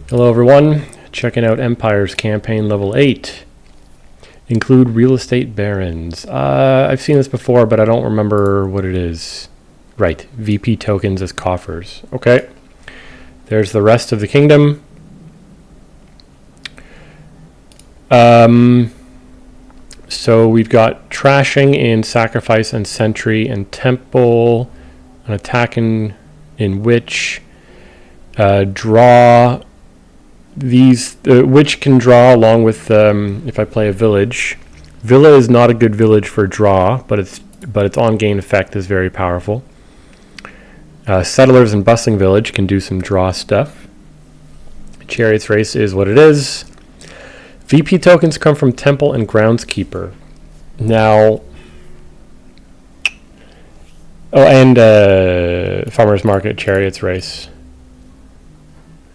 Hello everyone, checking out Empire's campaign level 8. Include real estate barons. I've seen this before, but I don't remember what it is. Right, VP tokens as coffers. Okay, there's the rest of the kingdom. So we've got trashing in sacrifice and sentry and temple, an attack in witch, draw. These which can draw along with if I play a village. Villa is not a good village for draw, but its on gain effect is very powerful. Settlers and bustling village can do some draw stuff. Chariot's race is what it is. VP tokens come from temple and groundskeeper. Now, and farmers market, chariot's race.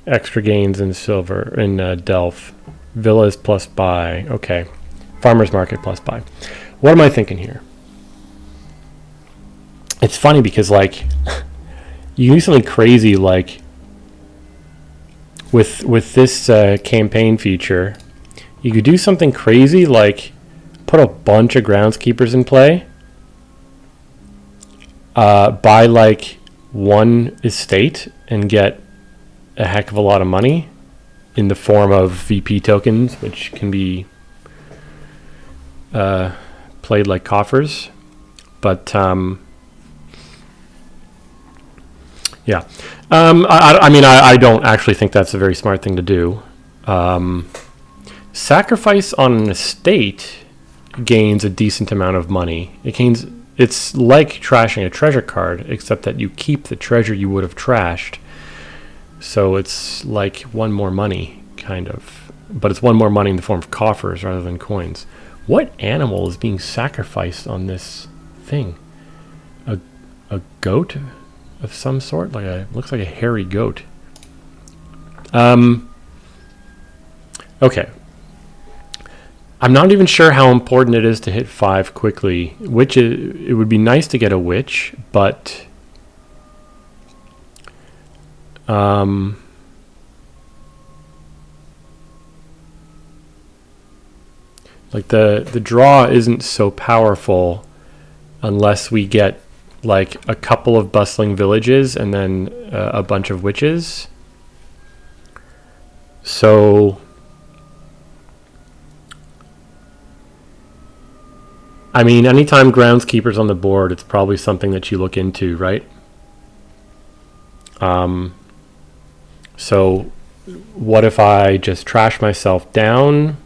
Extra gains in silver in Delph. Villas plus buy. Okay. Farmers market plus buy. What am I thinking here? It's funny because, like, you can do something crazy, like, with this campaign feature. You could do something crazy, like, put a bunch of groundskeepers in play. Buy, like, one estate and get a heck of a lot of money in the form of VP tokens, which can be played like coffers. But yeah, I mean, I don't actually think that's a very smart thing to do. Sacrifice on an estate gains a decent amount of money. It's like trashing a treasure card, except that you keep the treasure you would have trashed. So it's like one more money, kind of. But it's one more money in the form of coffers rather than coins. What animal is being sacrificed on this thing? A goat of some sort? Looks like a hairy goat. Okay. I'm not even sure how important it is to hit 5 quickly. It would be nice to get a witch, but like the draw isn't so powerful unless we get like a couple of bustling villages and then a bunch of witches. So I mean, anytime groundskeeper's on the board, it's probably something that you look into, right? So what if I just trash myself down,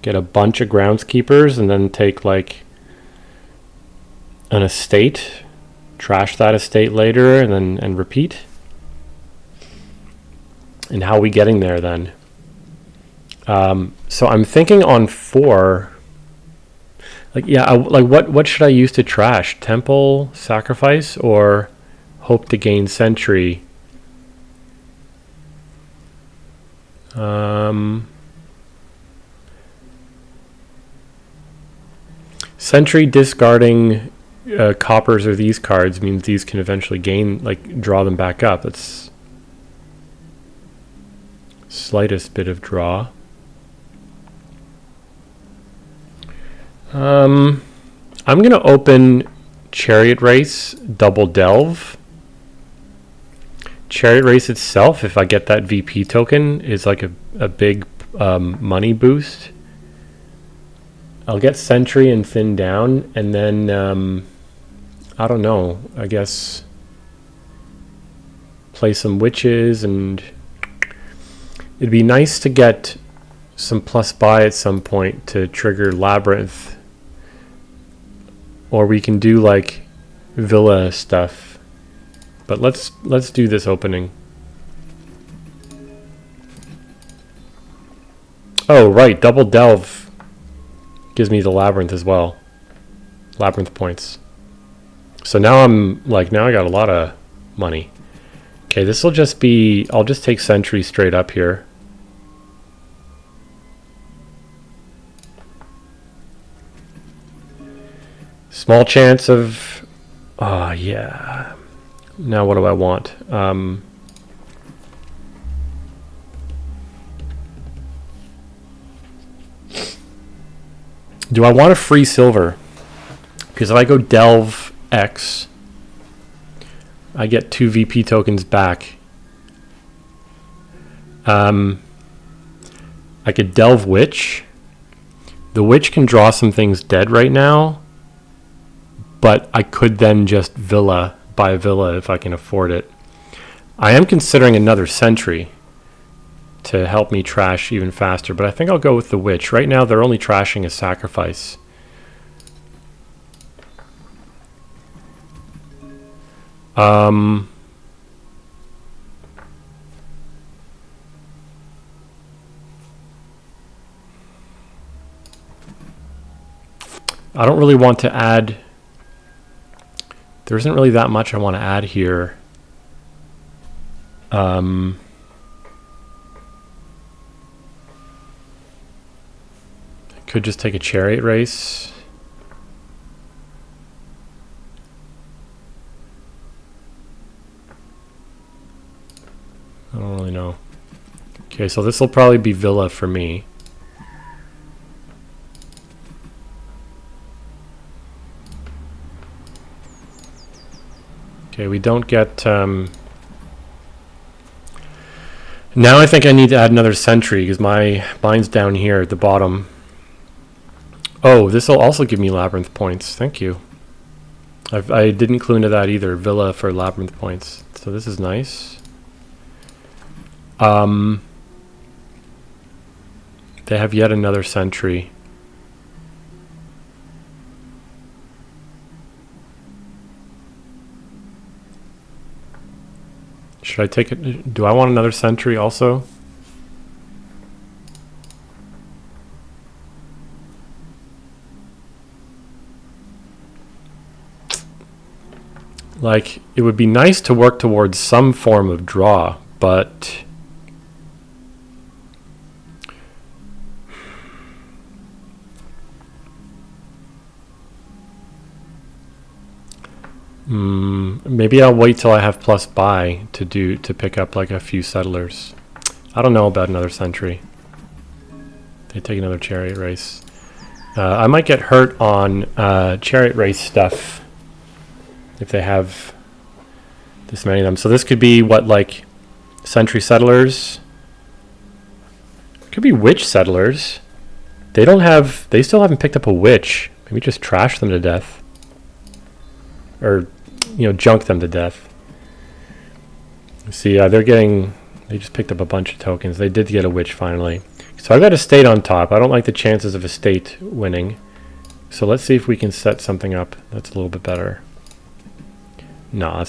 get a bunch of groundskeepers, and then take like an estate, trash that estate later, and repeat? And how are we getting there then? So I'm thinking on 4. What should I use to trash? Temple, sacrifice, or hope to gain sentry? Sentry discarding coppers or these cards means these can eventually draw them back up. That's slightest bit of draw. I'm going to open Chariot Race, double delve. Chariot Race itself, if I get that VP token, is like a big money boost. I'll get Sentry and Thin Down, and then, I don't know, I guess play some witches, and it'd be nice to get some plus buy at some point to trigger Labyrinth. Or we can do like Villa stuff. But let's do this opening. Oh, right, double delve gives me the Labyrinth as well. Labyrinth points. So now I got a lot of money. Okay, this will just be, I'll just take Sentry straight up here. Small chance of, yeah. Now what do I want? Do I want a free silver? Because if I go delve X, I get 2 VP tokens back. I could delve Witch. The Witch can draw some things dead right now, but I could then just buy a Villa if I can afford it. I am considering another Sentry to help me trash even faster, but I think I'll go with the Witch. Right now they're only trashing a Sacrifice. I don't really want to add. There isn't really that much I want to add here. I could just take a Chariot Race. I don't really know. Okay, so this will probably be Villa for me. Okay, we don't get... Now I think I need to add another Sentry because mine's down here at the bottom. Oh, this will also give me Labyrinth points. Thank you. I didn't clue into that either. Villa for Labyrinth points. So this is nice. They have yet another Sentry. Should I take it? Do I want another Sentry also? Like, it would be nice to work towards some form of draw, but maybe I'll wait till I have plus buy to pick up like a few settlers. I don't know about another Sentry. They take another Chariot Race. I might get hurt on Chariot Race stuff if they have this many of them. So this could be what, like Sentry Settlers? Could be Witch Settlers. They still haven't picked up a Witch. Maybe just trash them to death. Or, junk them to death. See, they just picked up a bunch of tokens. They did get a Witch finally. So I've got a State on top. I don't like the chances of a State winning. So let's see if we can set something up that's a little bit better. No,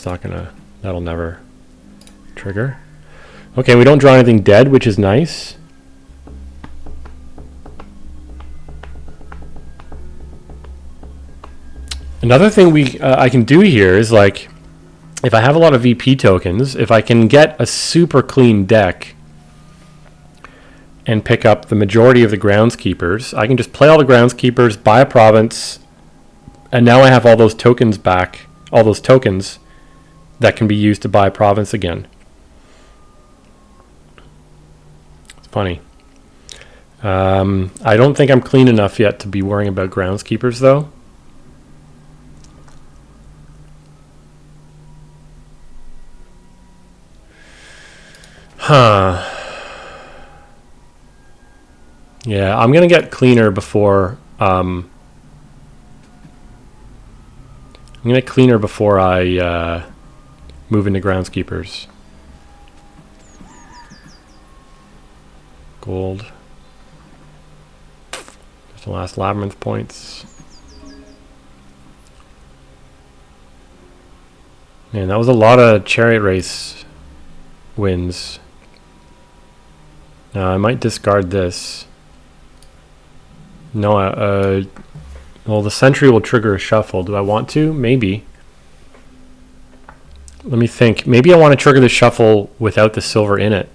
that'll never trigger. Okay, we don't draw anything dead, which is nice. Another thing I can do here is, like, if I have a lot of VP tokens, if I can get a super clean deck and pick up the majority of the Groundskeepers, I can just play all the Groundskeepers, buy a province, and now I have all those tokens back, all those tokens that can be used to buy a province again. It's funny. I don't think I'm clean enough yet to be worrying about Groundskeepers, though. Huh. Yeah, I'm gonna get cleaner before I move into Groundskeepers. Gold. There's the last Labyrinth points. Man, that was a lot of Chariot Race wins. Now I might discard this. No, well, the Sentry will trigger a shuffle. Do I want to? Maybe. Let me think. Maybe I want to trigger the shuffle without the silver in it.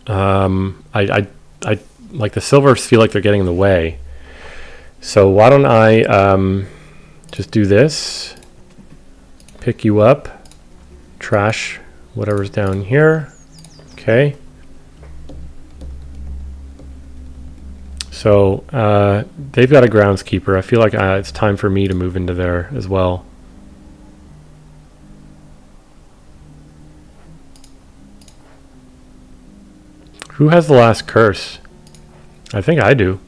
I like the silvers feel like they're getting in the way. So why don't I just do this? Pick you up. Trash whatever's down here. Okay. So they've got a groundskeeper. I feel like it's time for me to move into there as well. Who has the last curse? I think I do.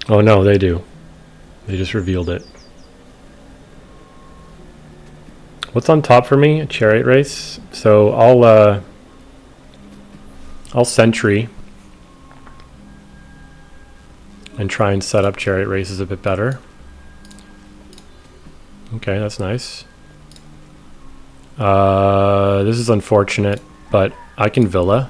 Oh no, they do. They just revealed it. What's on top for me? A chariot race. So I'll sentry and try and set up chariot races a bit better. Okay, that's nice. This is unfortunate, but I can villa.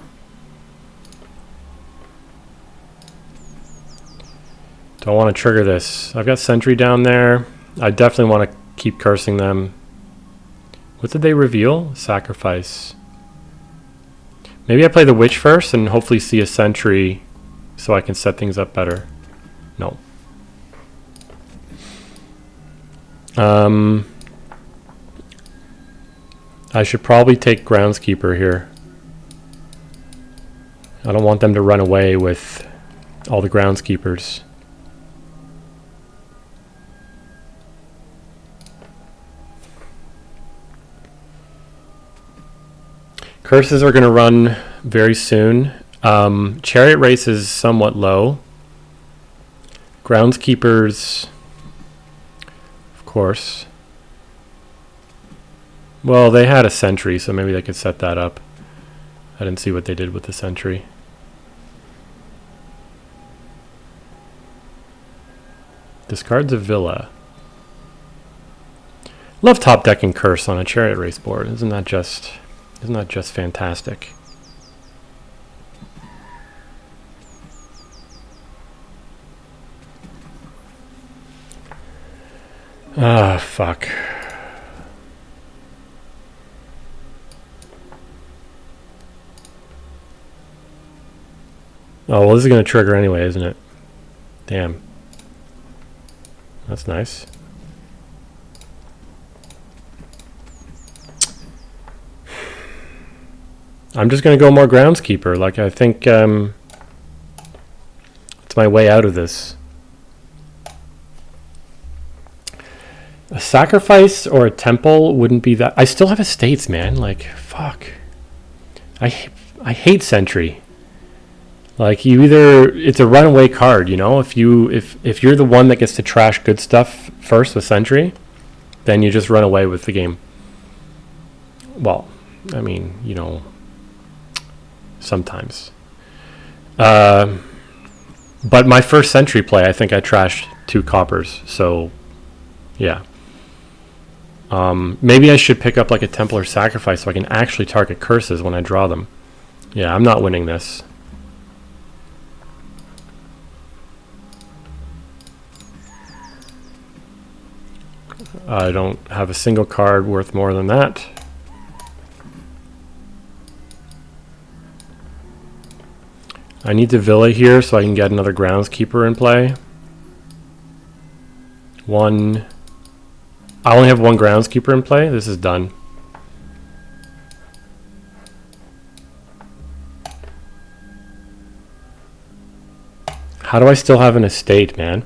Don't want to trigger this. I've got sentry down there. I definitely want to keep cursing them. What did they reveal? Sacrifice. Maybe I play the witch first and hopefully see a sentry so I can set things up better. No. I should probably take groundskeeper here. I don't want them to run away with all the groundskeepers. Curses are going to run very soon. Chariot race is somewhat low. Groundskeepers, of course. Well, they had a sentry, so maybe they could set that up. I didn't see what they did with the sentry. Discards a villa. Love top decking curse on a chariot race board. Isn't that just fantastic? Ah, fuck. Oh, well, this is going to trigger anyway, isn't it? Damn. That's nice. I'm just going to go more groundskeeper. Like, I think it's my way out of this. A sacrifice or a temple wouldn't be that. I still have estates, man. Like, fuck. I hate sentry. Like, it's a runaway card, you know? If you're the one that gets to trash good stuff first with sentry, then you just run away with the game. Well, I mean, you know, sometimes. But my first sentry play, I think I trashed 2 coppers, so yeah. Maybe I should pick up like a Templar Sacrifice so I can actually target curses when I draw them. Yeah, I'm not winning this. I don't have a single card worth more than that. I need to villa here so I can get another groundskeeper in play. I only have 1 groundskeeper in play. This is done. How do I still have an estate, man?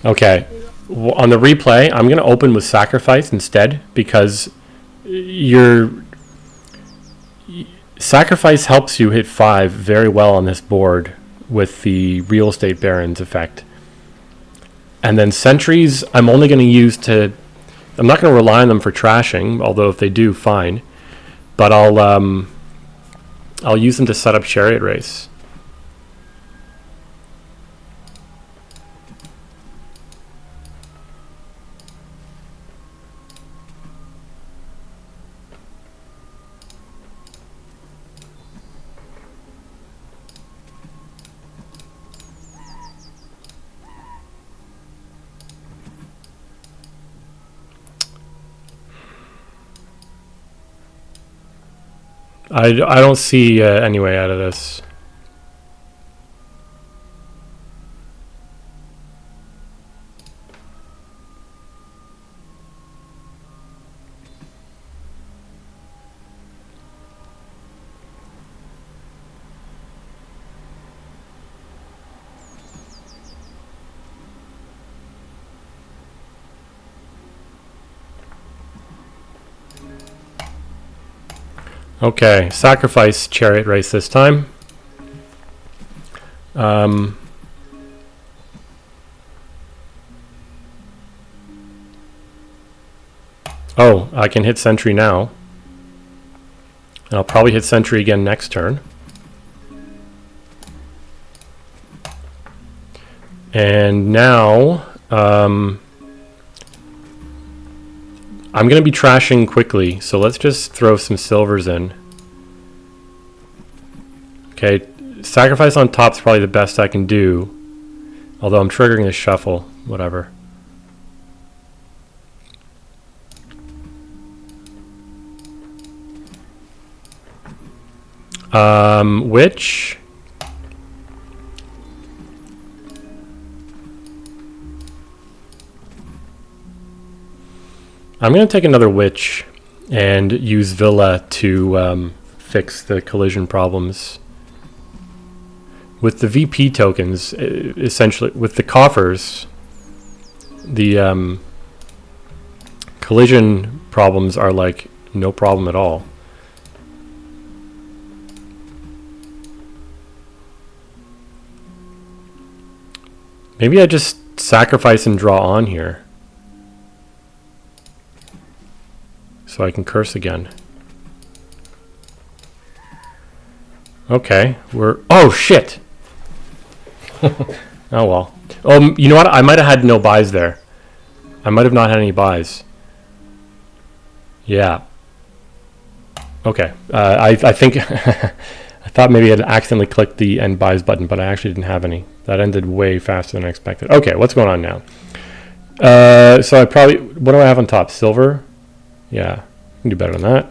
Okay, on the replay, I'm going to open with Sacrifice instead because Sacrifice helps you hit 5 very well on this board with the Real Estate Barons effect. And then Sentries, I'm only going to use I'm not going to rely on them for trashing, although if they do, fine. But I'll use them to set up Chariot Race. I don't see any way out of this. Okay, sacrifice chariot race this time. Oh, I can hit sentry now. And I'll probably hit sentry again next turn. And now, I'm going to be trashing quickly, so let's just throw some silvers in. Okay, sacrifice on top is probably the best I can do. Although I'm triggering the shuffle, whatever. Which... I'm going to take another witch and use Villa to fix the collision problems. With the VP tokens, essentially, with the coffers, the collision problems are like no problem at all. Maybe I just sacrifice and draw on here. So I can curse again. Okay, we're... Oh, shit! Oh, well. You know what? I might have had no buys there. I might have not had any buys. Yeah. Okay. I think... I thought maybe I had accidentally clicked the end buys button, but I actually didn't have any. That ended way faster than I expected. Okay, what's going on now? So I probably... What do I have on top? Silver? Yeah, I can do better than that.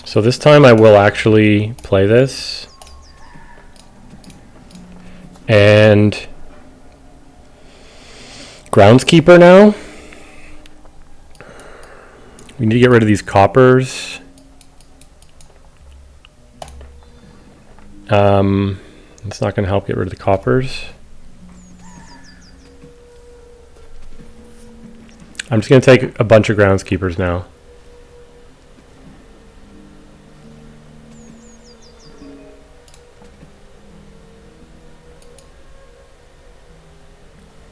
So this time I will actually play this. And Groundskeeper now. We need to get rid of these coppers. It's not going to help get rid of the coppers. I'm just going to take a bunch of Groundskeepers now.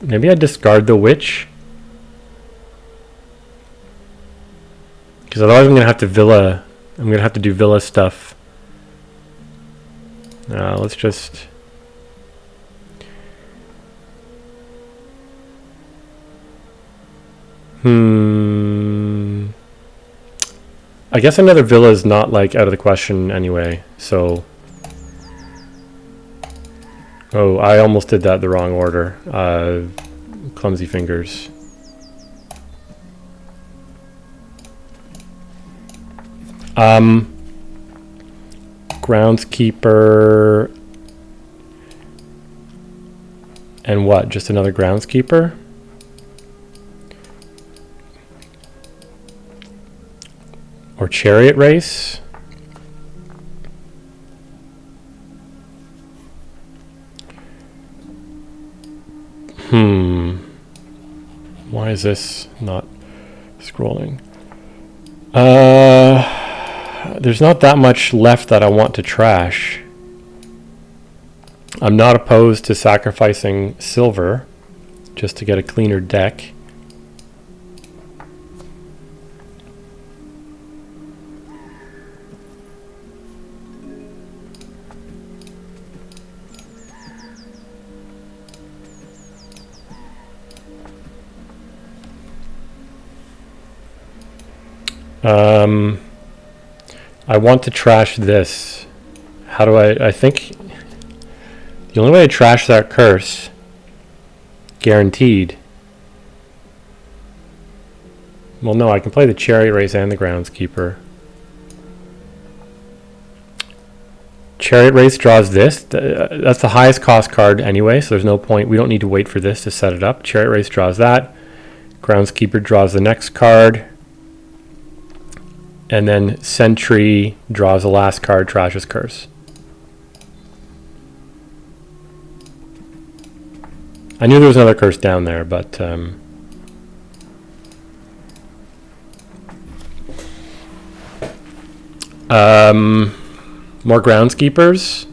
Maybe I discard the witch. Because otherwise I'm going to have to Villa. I'm going to have to do Villa stuff. Let's just... I guess another Villa is not like out of the question anyway, so... Oh, I almost did that the wrong order. Clumsy fingers. Groundskeeper. And what? Just another Groundskeeper? Or Chariot Race? Why is this not scrolling? There's not that much left that I want to trash. I'm not opposed to sacrificing silver just to get a cleaner deck. I want to trash this How do I think the only way to trash that curse, guaranteed. Well, no, I can play the Chariot Race and the Groundskeeper. Chariot Race draws this. That's the highest cost card anyway, so there's no point. We don't need to wait for this to set it up. Chariot Race draws that. Groundskeeper draws the next card. And then Sentry draws the last card, trashes curse. I knew there was another curse down there, but more Groundskeepers.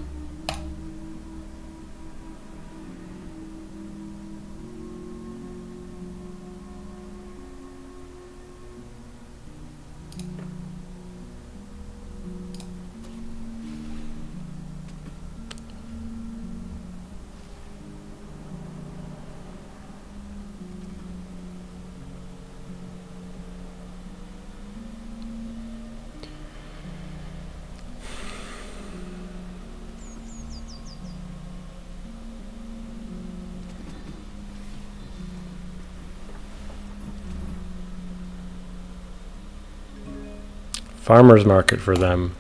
Farmer's market for them.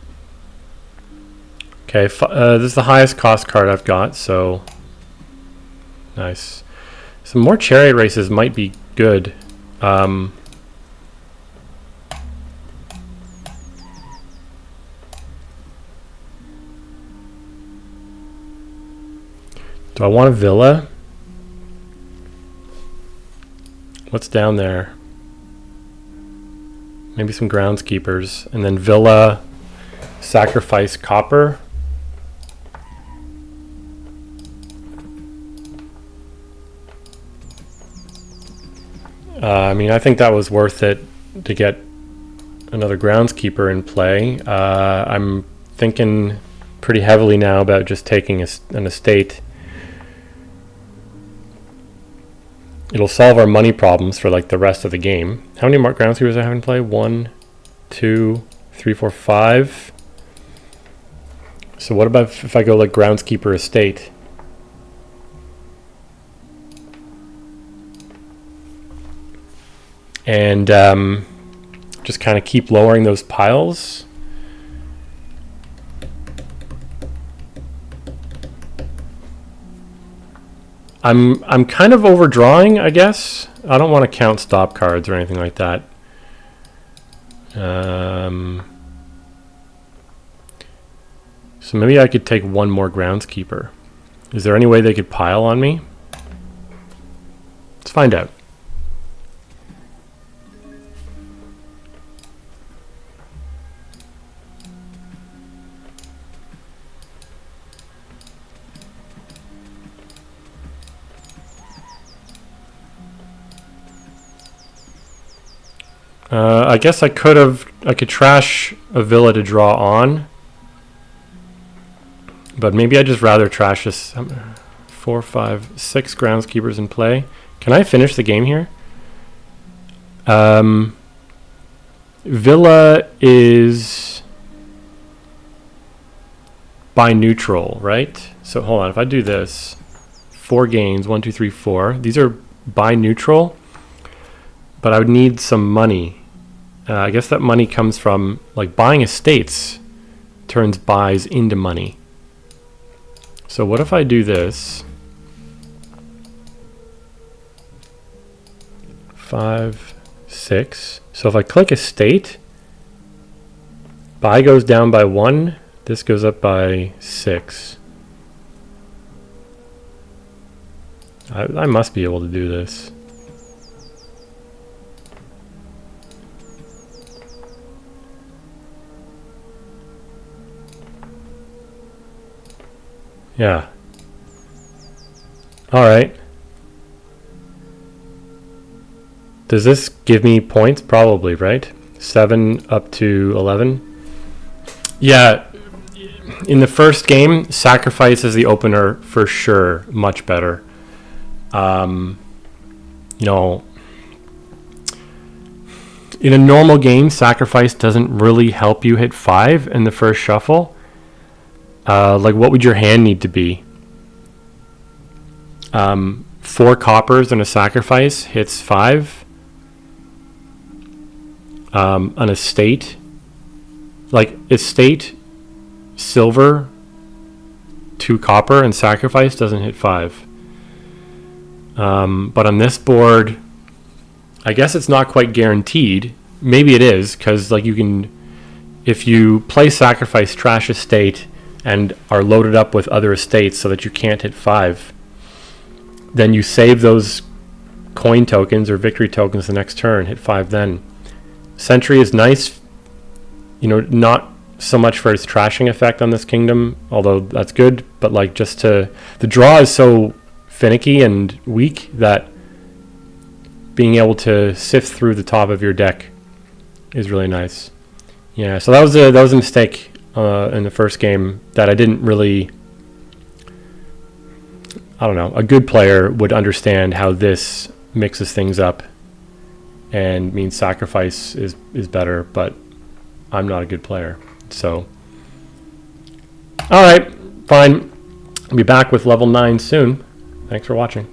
Okay, this is the highest cost card I've got, so nice. Some more Chariot Races might be good. Do I want a Villa? What's down there? Maybe some Groundskeepers, and then Villa, sacrifice copper. I mean, I think that was worth it to get another Groundskeeper in play. I'm thinking pretty heavily now about just taking an estate. It'll solve our money problems for like the rest of the game. How many more Groundskeepers I have in play? 1, 2, 3, 4, 5. So what about if I go like Groundskeeper estate? And just kind of keep lowering those piles. I'm kind of overdrawing, I guess. I don't want to count stop cards or anything like that. So maybe I could take one more Groundskeeper. Is there any way they could pile on me? Let's find out. I guess I could trash a Villa to draw on, but maybe I'd just rather trash this. 4, 5, 6 Groundskeepers in play. Can I finish the game here? Villa is by neutral, right? So hold on, if I do this, 4 gains, 1, 2, 3, 4. These are by neutral, but I would need some money. I guess that money comes from like buying estates turns buys into money. So what if I do this? 5, 6. So if I click estate, buy goes down by 1. This goes up by 6. I must be able to do this. Yeah. All right. Does this give me points? Probably, right? 7 up to 11. Yeah. In the first game, sacrifice as the opener for sure. Much better. You know, in a normal game, sacrifice doesn't really help you hit 5 in the first shuffle. Like, what would your hand need to be? 4 coppers and a sacrifice hits 5. An estate, like estate, silver, 2 copper, and sacrifice doesn't hit 5. But on this board, I guess it's not quite guaranteed. Maybe it is, because like you can, if you play sacrifice, trash estate, and are loaded up with other estates so that you can't hit 5, then you save those coin tokens or victory tokens the next turn, hit 5 then. Sentry is nice, not so much for its trashing effect on this kingdom, although that's good, but like just to, the draw is so finicky and weak that being able to sift through the top of your deck is really nice. Yeah, so that was a mistake in the first game that I didn't really, I don't know, a good player would understand how this mixes things up and means sacrifice is better, but I'm not a good player. So, all right, fine. I'll be back with level 9 soon. Thanks for watching.